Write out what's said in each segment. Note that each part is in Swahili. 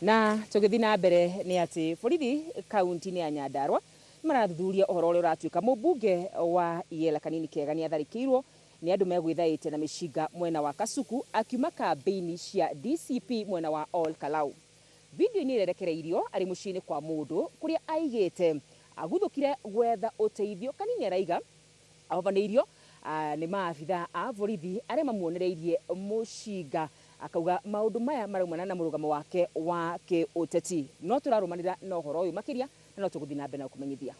Na tũgĩthiĩ na mbere nĩ atĩ borithi kaunti-inĩ ya Nyandarua marathuthuria ũhoro ũrĩa ũratuĩka mũmbunge wa Kanini Kega nĩ atharĩkĩirwo nĩ andũ megwĩthaĩte na mĩcinga mwena wa Kasuku akiuma kambĩini cia DCP mwena wa Ol Kalau. Video-inĩ ĩrerekereirio arĩ mũciĩ-inĩ kwa mũndũ kũrĩa aigĩte aguthũkire gwetha ũteithio. Kanini araiga ahobanĩirio nĩ maabitha a borithi arĩa mamuonereirie mũcinga, akauga maũndũ maya maraumana na mũrũgamo wake wa kĩũteti. No tũrarũmanĩra na ũhoro ũyũ makĩria na no tũgũthiĩ na mbere na kũmenyithia.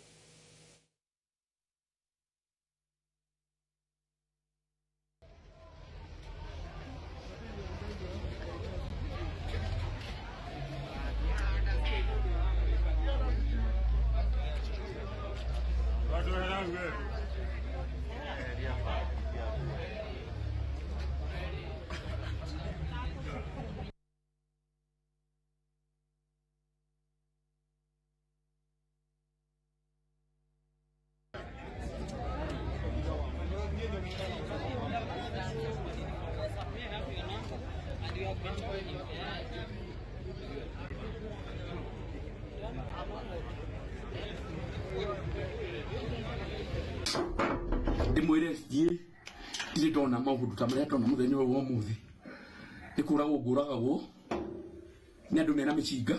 Ndimwire thiĩ ndire ndona maũndũ ta marĩa ndona mũthenya ũyũ wa ũmũthĩ. Nĩ kũragwo ngũragagwo nĩ andũ mena mĩcinga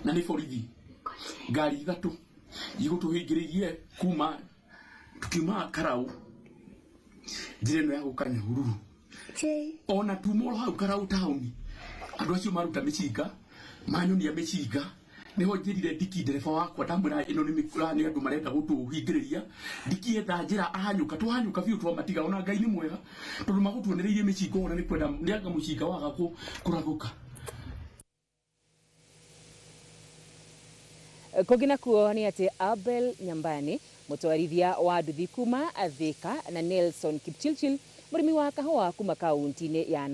na nĩ borithi ngari ithatũ igũtũhingĩrĩirie kuma tukiuma Karau njĩra ĩno ya gũka Nyahururu. Ona tuma hau Karau taũni andũ acio maruta mĩcinga manyonia mĩcinga nĩho njĩrire ndiki ndereba wakwa ndamwĩra ĩno nĩ mĩkura nĩ andũ marenda gũtũhingĩrĩria. Ndiki etha njĩra ahanyũka twahanyũka biũ twamatiga, ona Ngai nĩ mwega tondũ magũtuonereirie mĩcinga ona nĩ kwenda nĩanga mũcinga waga kũrathũka. Kũngĩ nakuo nĩ atĩ Abel Nyambani mũtwarithia wa nduthi kuma Thika na Nelson Kipchilchil mũrĩmi wa kahũa kuma kaunti-inĩ ya